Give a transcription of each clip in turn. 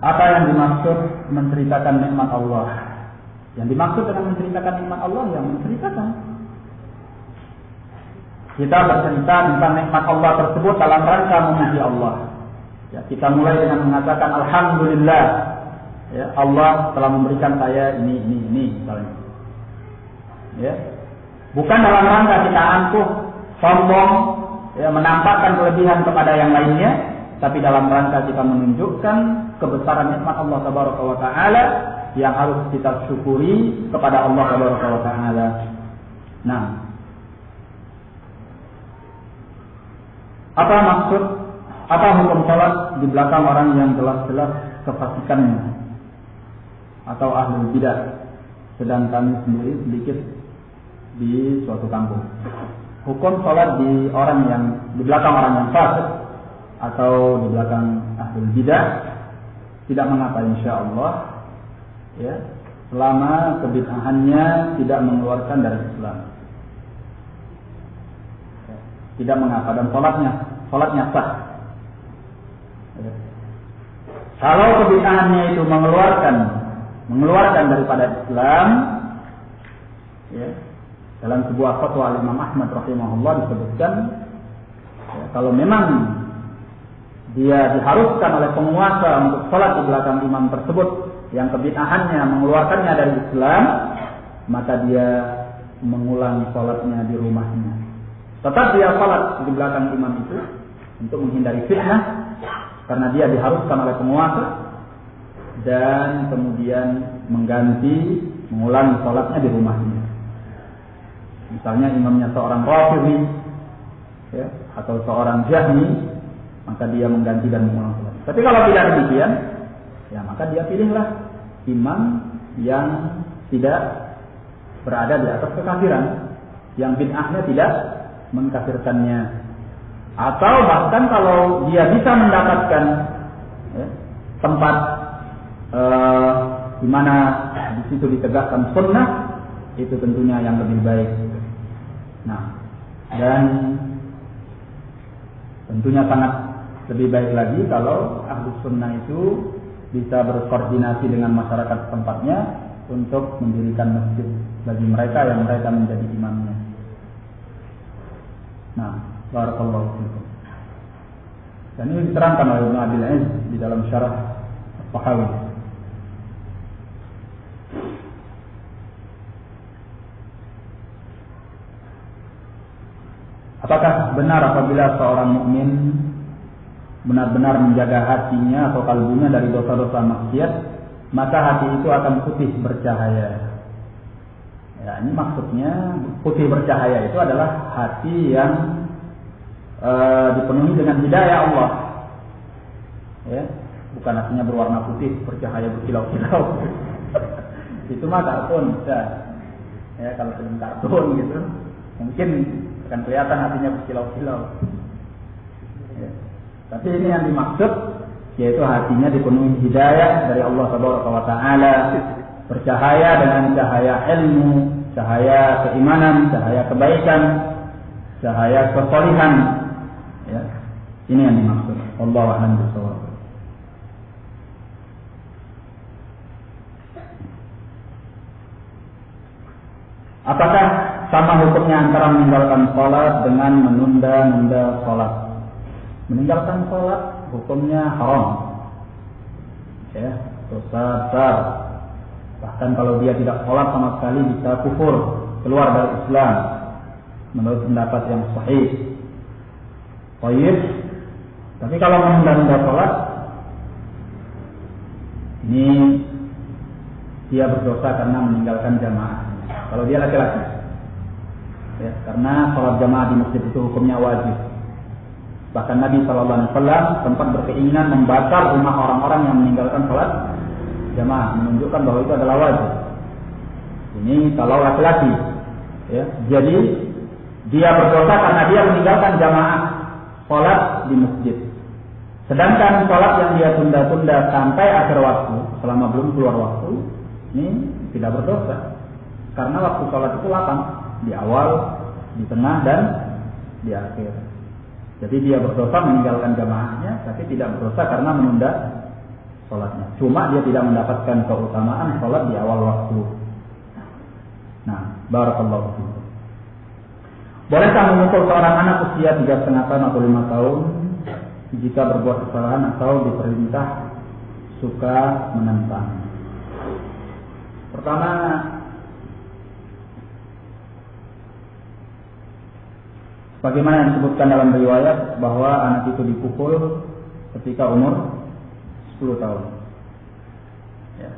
Apa yang dimaksud menceritakan nikmat Allah? Yang dimaksud dengan menceritakan nikmat Allah yang menceritakan. Kita bercerita tentang nikmat Allah tersebut dalam rangka memuji Allah. Ya, kita mulai dengan mengatakan alhamdulillah. Ya, Allah telah memberikan saya ini misalnya. Ya. Bukan dalam rangka kita angkuh, sombong, ya, menampakkan kelebihan kepada yang lainnya, tapi dalam rangka kita menunjukkan kebesaran nikmat Allah Tabaraka wa Ta'ala yang harus kita syukuri kepada Allah Tabaraka wa Ta'ala. Nah, apa maksud, apa hukum salat di belakang orang yang jelas-jelas kefasikannya atau ahli bidah, sedang kami sendiri sedikit di suatu kampung? Hukum salat di belakang orang yang fasik atau di belakang ahli bidah tidak mengapa insyaallah, ya, selama kebid'ahannya tidak mengeluarkan dari Islam. Ya, tidak mengapa, dan salatnya sah. Ya. Kalau kebid'ahannya itu mengeluarkan daripada Islam, ya, dalam sebuah fatwa Imam Ahmad rahimahullah disebutkan, ya, kalau memang dia diharuskan oleh penguasa untuk salat di belakang imam tersebut yang kebid'ahannya mengeluarkannya dari Islam, maka dia mengulang salatnya di rumahnya. Tetap dia salat di belakang imam itu untuk menghindari fitnah, karena dia diharuskan oleh penguasa, dan kemudian mengulangi salatnya di rumahnya. Misalnya imamnya seorang Rafidhi, ya, atau seorang Jahmi, maka dia mengganti dan mengulang salat. Tapi kalau tidak demikian, ya maka dia pilihlah imam yang tidak berada di atas kekafiran, yang bid'ahnya tidak mengkafirkannya. Atau bahkan kalau dia bisa mendapatkan, ya, tempat di mana di situ ditegakkan sunnah, itu tentunya yang lebih baik. Nah, dan tentunya sangat lebih baik lagi kalau ahli sunnah itu bisa berkoordinasi dengan masyarakat tempatnya untuk mendirikan masjid bagi mereka yang mereka menjadi imamnya. Nah, barakallahu fiikum. Dan ini diterangkan oleh Ibnu Abil Izz di dalam syarah Tahawi. Apakah benar apabila seorang mukmin benar-benar menjaga hatinya atau kalbunya dari dosa-dosa maksiat, maka hati itu akan putih bercahaya? Ya, ini maksudnya putih bercahaya itu adalah hati yang dipenuhi dengan hidayah Allah. Ya, bukan hatinya berwarna putih, bercahaya, berkilau-kilau. Itu mah kartun, ya, kalau film kartun gitu, mungkin akan kelihatan hatinya berkilau-kilau. Ya. Tapi ini yang dimaksud, yaitu hatinya dipenuhi hidayah dari Allah Subhanahu wa Ta'ala, bercahaya dengan cahaya ilmu, cahaya keimanan, cahaya kebaikan, cahaya kesolihan. Ya. Ini yang dimaksud. Wallahu a'lam bishawab. Apakah sama hukumnya antara meninggalkan sholat dengan menunda-nunda sholat? Meninggalkan sholat hukumnya haram, ya, dosa besar. Bahkan kalau dia tidak sholat sama sekali bisa kufur, keluar dari Islam, menurut pendapat yang sahih. Baik. Tapi kalau menunda-nunda sholat, ini dia berdosa karena meninggalkan jamaah. Kalau dia laki-laki, ya, karena sholat jamaah di masjid itu hukumnya wajib. Bahkan Nabi SAW sempat berkeinginan membakar rumah orang-orang yang meninggalkan sholat jamaah, menunjukkan bahwa itu adalah wajib. Ini kalau laki-laki, ya. Jadi dia berdosa karena dia meninggalkan jamaah sholat di masjid. Sedangkan sholat yang dia tunda-tunda sampai akhir waktu, selama belum keluar waktu, ini tidak berdosa. Karena waktu sholat itu lapang, di awal, di tengah, dan di akhir. Jadi dia berdosa meninggalkan jamaahnya, tapi tidak berdosa karena menunda sholatnya. Cuma dia tidak mendapatkan keutamaan sholat di awal waktu. Nah, barakallahu fiikum. Bolehkah memukul seorang anak usia 3,5 tahun atau 5 tahun jika berbuat kesalahan atau diperintah suka menentang? Pertama, bagaimana yang disebutkan dalam riwayat bahwa anak itu dipukul ketika umur 10 tahun. Ya.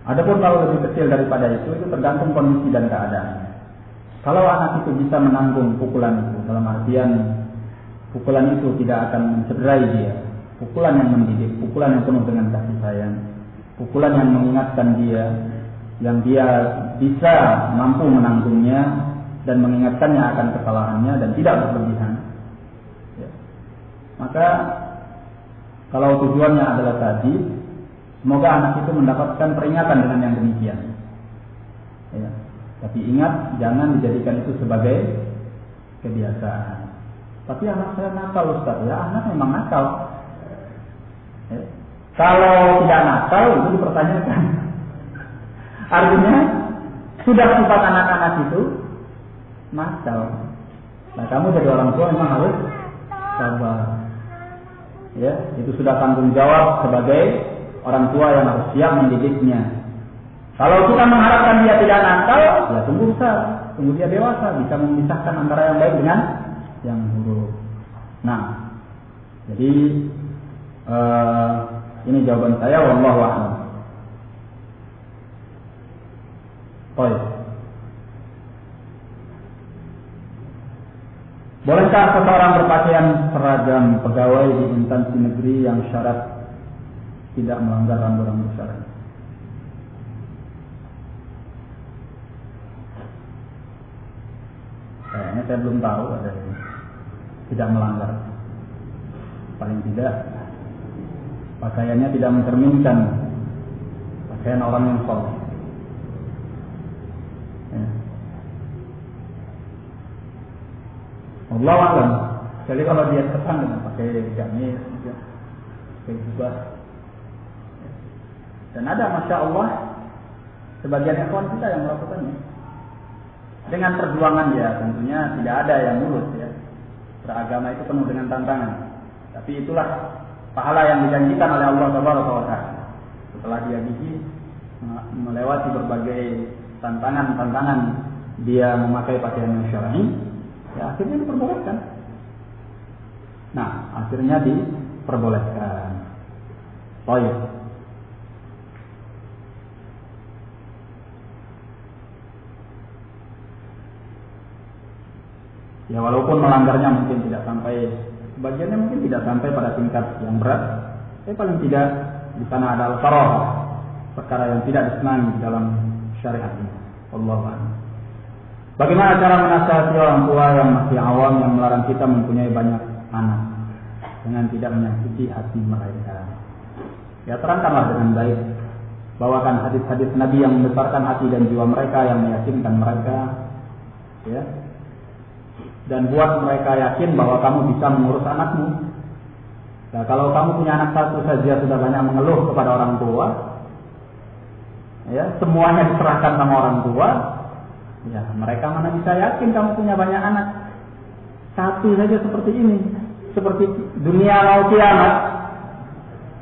Adapun kalau lebih kecil daripada itu tergantung kondisi dan keadaan. Kalau anak itu bisa menanggung pukulan itu, dalam artian pukulan itu tidak akan mencederai dia, pukulan yang mendidik, pukulan yang penuh dengan kasih sayang, pukulan yang mengingatkan dia, yang dia bisa mampu menanggungnya dan mengingatkannya akan kesalahannya dan tidak berlebihan. Ya. Maka kalau tujuannya adalah tadi, semoga anak itu mendapatkan peringatan dengan yang demikian. Ya. Tapi ingat, jangan dijadikan itu sebagai kebiasaan. Tapi anak saya nakal, Ustaz. Ya, anak memang nakal. Ya. Kalau tidak nakal, itu dipertanyakan. Artinya, sudah sifat anak-anak itu nakal. Nah, kamu jadi orang tua memang harus sabar. Ya, itu sudah tanggung jawab sebagai orang tua yang harus siap mendidiknya. Kalau kita mengharapkan dia tidak nakal, ya tunggu besar, tunggu dia dewasa, bisa memisahkan antara yang baik dengan yang buruk. Nah, jadi ini jawaban saya, wallahu a'lam. Baik. Bolehkah seseorang berpakaian seragam pegawai di instansi negeri yang syarat tidak melanggar rambu-rambu syariat? Kayaknya saya belum tahu ada yang tidak melanggar. Paling tidak pakaiannya tidak mencerminkan pakaian orang yang saleh. Ya. Allah alam. Jadi kalau dia terkesan dengan pakai gamis, pakai jubah, dan ada, masya Allah, sebagian ikhwan kita yang melakukannya dengan perjuangan ya, tentunya tidak ada yang mulus ya. Beragama itu penuh dengan tantangan. Tapi itulah pahala yang dijanjikan oleh Allah Subhanahu wa taala. Setelah dia gigih melewati berbagai tantangan-tantangan, dia memakai pakaian yang syar'i, ya akhirnya diperbolehkan. Nah, akhirnya diperbolehkan. Baik. Ya walaupun melanggarnya mungkin tidak sampai, sebagiannya mungkin tidak sampai pada tingkat yang berat, tapi paling tidak di sana ada al-karahah, perkara yang tidak disenangi dalam syariat ini. Wallahu a'lam. Bagaimana cara menasihati orang tua yang masih awam yang melarang kita mempunyai banyak anak dengan tidak menyakiti hati mereka? Ya terangkanlah dengan baik, bawakan hadis-hadis Nabi yang membesarkan hati dan jiwa mereka, yang meyakinkan mereka, ya. Dan buat mereka yakin bahwa kamu bisa mengurus anakmu. Nah, kalau kamu punya anak satu saja sudah banyak mengeluh kepada orang tua, ya semuanya diserahkan sama orang tua, ya mereka mana bisa yakin kamu punya banyak anak. Satu saja seperti ini, seperti dunia mau kiamat.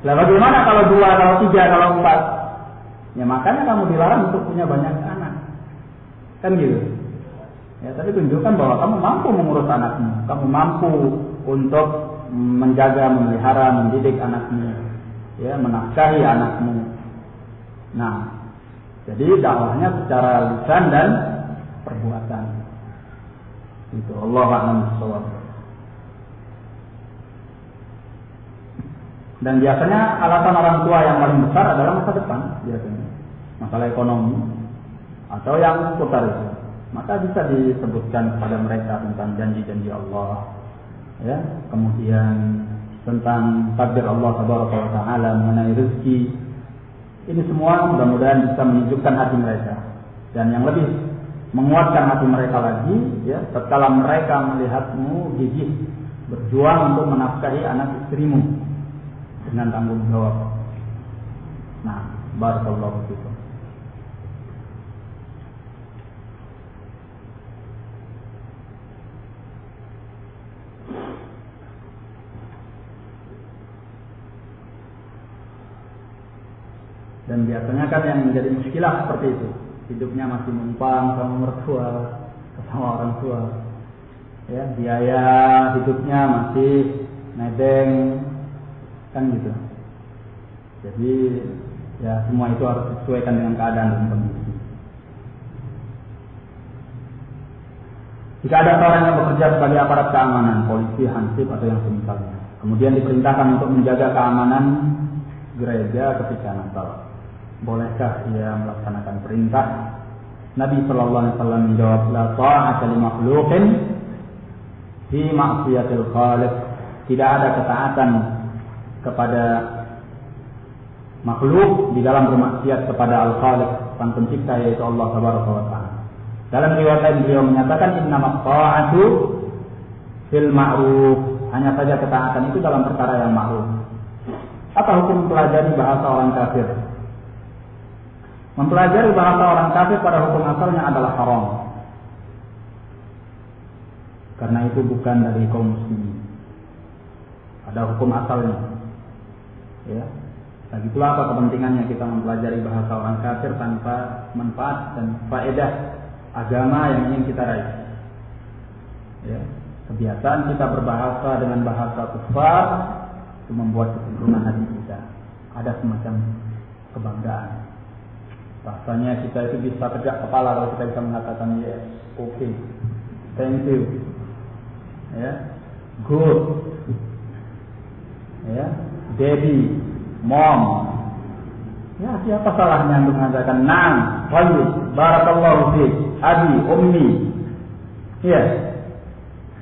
Lah bagaimana kalau 2, kalau 3, kalau 4? Ya makanya kamu dilarang untuk punya banyak anak, kan gitu. Ya, tapi tunjukkan bahwa kamu mampu mengurus anakmu, kamu mampu untuk menjaga, memelihara, mendidik anakmu, ya, menafkahi anakmu. Nah, jadi dakwahnya secara lisan dan perbuatan. Itu Allah a'lam bishawab. Dan biasanya alasan orang tua yang paling besar adalah masa depan, biasanya masalah ekonomi atau yang seputar itu. Maka bisa disebutkan kepada mereka tentang janji-janji Allah, ya, kemudian tentang takdir Allah Subhanahu wa taala mengenai rezeki. Ini semua mudah-mudahan bisa menyejukkan hati mereka, dan yang lebih menguatkan hati mereka lagi, ya, tatkala mereka melihatmu gigih berjuang untuk menafkahi anak istrimu dengan tanggung jawab. Nah, barakallahu fikum. Dan biasanya kan yang menjadi muskilah seperti itu, hidupnya masih numpang sama mertua, sama orang tua, ya, biaya hidupnya masih nedeng, kan gitu. Jadi ya semua itu harus disesuaikan dengan keadaan dan kondisi. Jika ada seorang yang bekerja sebagai aparat keamanan, polisi, hansip atau yang semisalnya, kemudian diperintahkan untuk menjaga keamanan gereja ketika Natal, bolehkah ia melaksanakan perintah? Nabi sallallahu alaihi wasallam menjawab, la ta'ata li makhluqin fi ma'siyatil khaliq. Tidak ada ketaatan kepada makhluk di dalam bermaksiat kepada Al-Khaliq, Sang Pencipta, yaitu Allah Tabaraka wa Ta'ala. Dalam riwayat lain beliau menyatakan innamat ta'atu fil ma'ruf. Hanya saja ketaatan itu dalam perkara yang ma'ruf. Apa hukum mempelajari bahasa orang kafir? Mempelajari bahasa orang kafir pada hukum asalnya adalah haram, karena itu bukan dari kaum muslimin. Ada hukum asalnya, ya. Lagi pula apa kepentingannya kita mempelajari bahasa orang kafir tanpa manfaat dan faedah agama yang ingin kita raih? Ya. Kebiasaan kita berbahasa dengan bahasa kufar itu membuat kecenderungan hati kita ada semacam kebanggaan. Rasanya kita itu bisa tegak kepala kalau kita bisa mengatakan yes, okay, thank you, ya, good, ya, daddy, mom. Ya, siapa salahnya untuk mengatakan na'am, tayyib, barakallahu fiik, abi, ummi. Ya.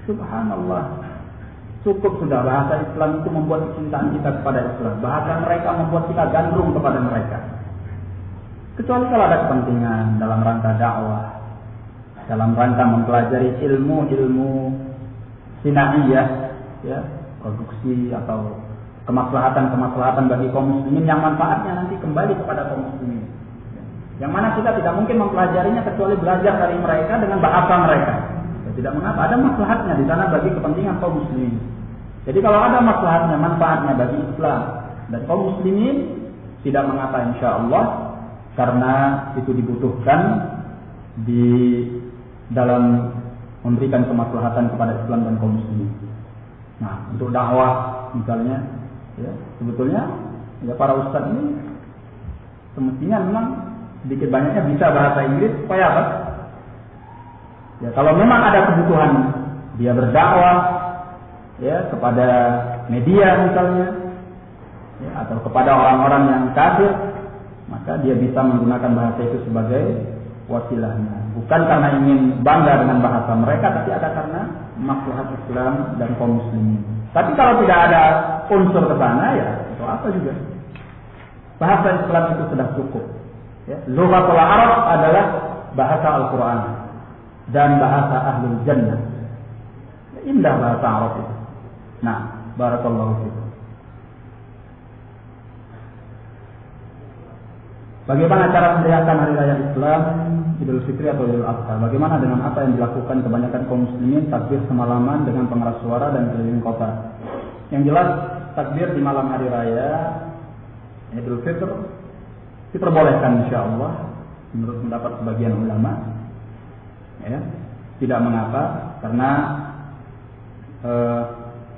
Subhanallah. Cukup sudah bahasa Islam itu membuat kecintaan kita kepada Islam. Bahasa mereka membuat kita gandrung kepada mereka. Kecuali kalau ada kepentingan dalam rangka dakwah, dalam rangka mempelajari ilmu-ilmu sinaiyah, ya, produksi atau kemaslahatan bagi kaum muslimin yang manfaatnya nanti kembali kepada kaum muslimin. Yang mana kita tidak mungkin mempelajarinya kecuali belajar dari mereka dengan bahasa mereka. Ya, tidak mengapa, ada maslahatnya di sana bagi kepentingan kaum muslimin. Jadi kalau ada maslahatnya, manfaatnya bagi Islam dan kaum muslimin, tidak mengapa insyaallah, karena itu dibutuhkan di dalam memberikan kemaslahatan kepada Islam dan kaum muslimin. Nah, untuk dakwah misalnya, ya, sebetulnya ya para ustadz ini semestinya memang sedikit banyaknya bisa bahasa Inggris supaya apa? Ya, kalau memang ada kebutuhan dia berdakwah, ya, kepada media misalnya, ya, atau kepada orang-orang yang kafir, maka dia bisa menggunakan bahasa itu sebagai wasilahnya. Bukan karena ingin bangga dengan bahasa mereka, tapi ada karena maslahat Islam dan kaum muslimin. Tapi kalau tidak ada unsur ke sana, ya itu apa juga. Bahasa Islam itu sudah cukup. Ya. Lughatul Arab adalah bahasa Al-Quran dan bahasa Ahlul Jannah. Ya, indah bahasa Arab itu. Nah, barakallahu fikum. Bagaimana cara merayakan hari raya Islam, Idul Fitri atau Idul Adha? Bagaimana dengan apa yang dilakukan kebanyakan kaum muslimin, takbir semalaman dengan pengeras suara dan keliling kota? Yang jelas, takbir di malam hari raya Idul Fitr diperbolehkan insyaallah menurut pendapat sebagian ulama. Ya, tidak mengapa, karena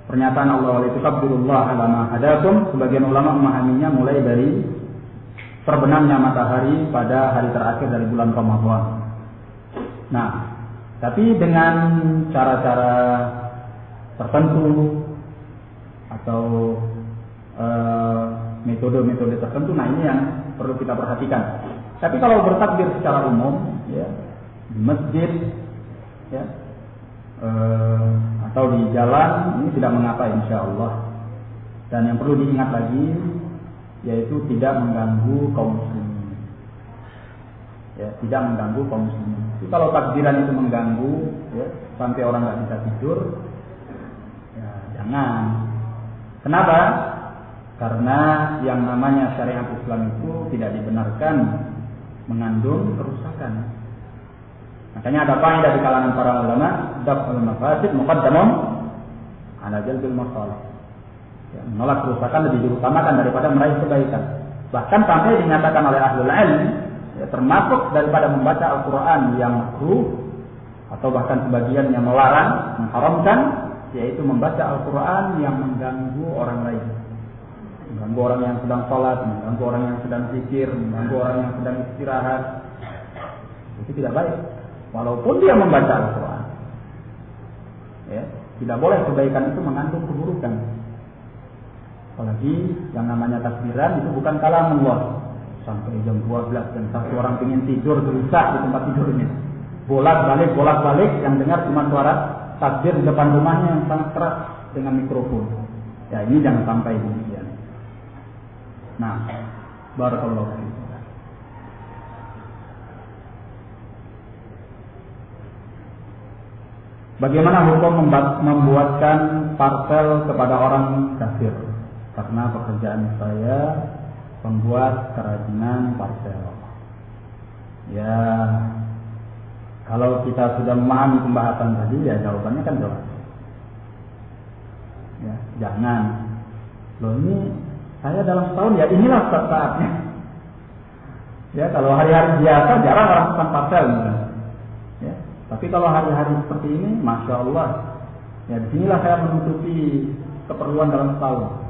pernyataan Allah wa litukabbirullaha ala ma hadakum, sebagian ulama memahaminya mulai dari terbenamnya matahari pada hari terakhir dari bulan Ramadan. Nah, tapi dengan cara-cara tertentu atau metode-metode tertentu, nah ini yang perlu kita perhatikan. Tapi kalau bertakbir secara umum, ya, di masjid, ya, atau di jalan, ini tidak mengapa insyaallah. Dan yang perlu diingat lagi, yaitu tidak mengganggu kaum muslimin. Ya, tidak mengganggu kaum muslimin. Jadi kalau takbiran itu mengganggu, ya, sampai orang nggak bisa tidur, ya jangan. Kenapa? Karena yang namanya syariat Islam itu tidak dibenarkan mengandung kerusakan. Makanya ada kaidah di kalangan para ulama, daf'ul mafasid muqaddamun ala jalbil masalih. Ya, menolak kerusakan lebih diutamakan daripada meraih kebaikan. Bahkan sampai dinyatakan oleh ahlul ilm, ya, termasuk daripada membaca Al-Quran yang makruh atau bahkan sebagian yang melarang, mengharamkan, yaitu membaca Al-Quran yang mengganggu orang lain. Mengganggu orang yang sedang sholat, mengganggu orang yang sedang zikir, mengganggu orang yang sedang istirahat. Itu tidak baik. Walaupun dia membaca Al-Quran, ya, tidak boleh kebaikan itu mengandung keburukan. Apalagi yang namanya takbiran itu bukan kalamullah. Sampai jam 12 dan satu orang ingin tidur gelisah di tempat tidurnya. Bolak-balik yang dengar cuma suara takbir di depan rumahnya yang sangat keras dengan mikrofon. Ya, ini jangan sampai demikian. Nah, barakallahu fiikum. Bagaimana hukum membuatkan parcel kepada orang kafir? Karena pekerjaan saya membuat kerajinan parcel. Ya, kalau kita sudah memahami pembahasan tadi, ya jawabannya kan jelas. Ya, jangan. Loh, ini saya dalam setahun, ya inilah saatnya. Ya, kalau hari-hari biasa jarang orang pesan parcel misalnya. Ya, tapi kalau hari-hari seperti ini, masya Allah, ya disinilah saya menutupi keperluan dalam setahun.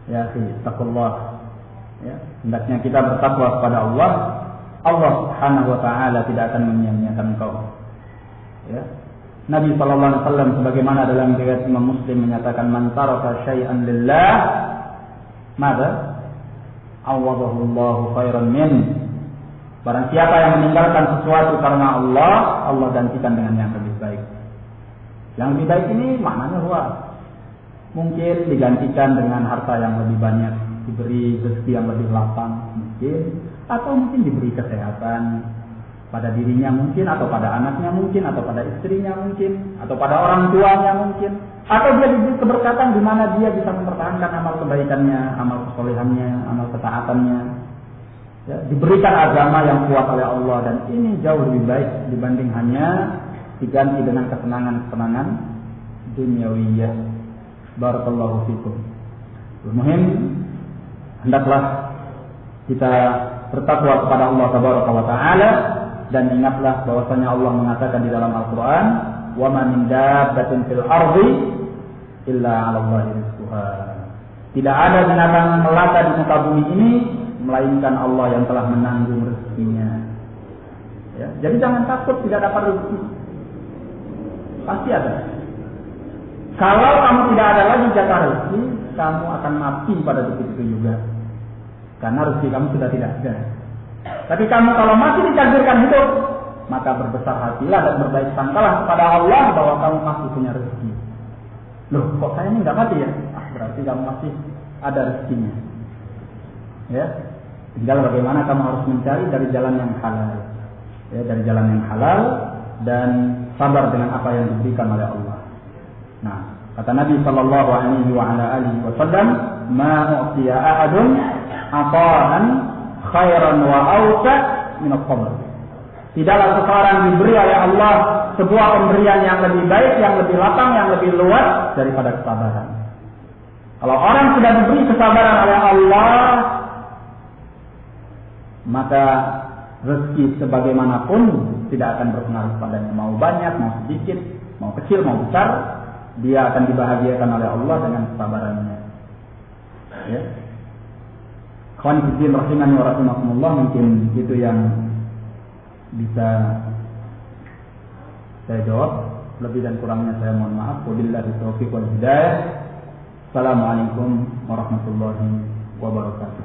Ya, taqullah. Ya, hendaknya kita bertakwa kepada Allah. Allah Subhanahu wa taala tidak akan menyia-nyiakan engkau. Ya. Nabi sallallahu alaihi wasallam sebagaimana dalam riwayat Imam Muslim menyatakan man taraka syai'an lillah mada awadahu Allahu khairan min. Barang siapa yang meninggalkan sesuatu karena Allah, Allah gantikan dengan yang lebih baik. Yang lebih baik ini maknanya luas. Mungkin digantikan dengan harta yang lebih banyak, diberi rezeki yang lebih lapang mungkin, atau mungkin diberi kesehatan pada dirinya mungkin, atau pada anaknya mungkin, atau pada istrinya mungkin, atau pada orang tuanya mungkin, atau dia diberi keberkatan di mana dia bisa mempertahankan amal kebaikannya, amal kesolehannya, amal ketaatannya. Ya, diberikan agama yang kuat oleh Allah, dan ini jauh lebih baik dibanding hanya diganti dengan kesenangan-kesenangan duniawiyah. Barakallahu fikum. Muhim, hendaklah kita bertakwa kepada Allah Tabaraka wa Ta'ala, dan ingatlah bahwasanya Allah mengatakan di dalam Al-Quran, wa ma min dabbatin fil ardi illa 'ala Allahi rizquha. Tidak ada binatang melata di muka bumi ini melainkan Allah yang telah menanggung rezekinya. Ya, jadi jangan takut tidak dapat rezeki. Pasti ada. Kalau kamu tidak ada lagi jatah rezeki, kamu akan mati pada detik itu juga. Karena rezeki kamu sudah tidak ada. Tapi kamu kalau masih ditakdirkan hidup, maka berbesar hatilah dan berbaik sangkalah kepada Allah bahwa kamu masih punya rezeki. Loh, kok saya ini nggak mati ya? Berarti kamu masih ada rezekinya. Ya, tinggal bagaimana kamu harus mencari dari jalan yang halal. Ya, dari jalan yang halal dan sabar dengan apa yang diberikan oleh Allah. Nah, kata Nabi sallallahu alaihi wasallam, "Ma u'tiya ahadun ata'an khairan wa awsa' min as-sabr." Tidaklah seseorang diberi oleh Allah sebuah pemberian yang lebih baik, yang lebih lapang, yang lebih luas daripada kesabaran. Kalau orang sudah diberi kesabaran oleh Allah, maka rezeki sebagaimanapun tidak akan berpengaruh padanya. Mau banyak, mau sedikit, mau kecil, mau besar, dia akan dibahagiakan oleh Allah dengan kesabarannya. Ya. Kawan fiddin rahimani wa rahimakumullah, mungkin itu yang bisa saya jawab. Lebih dan kurangnya saya mohon maaf. Wabillahi taufiq wal hidayah. Assalamualaikum warahmatullahi wabarakatuh.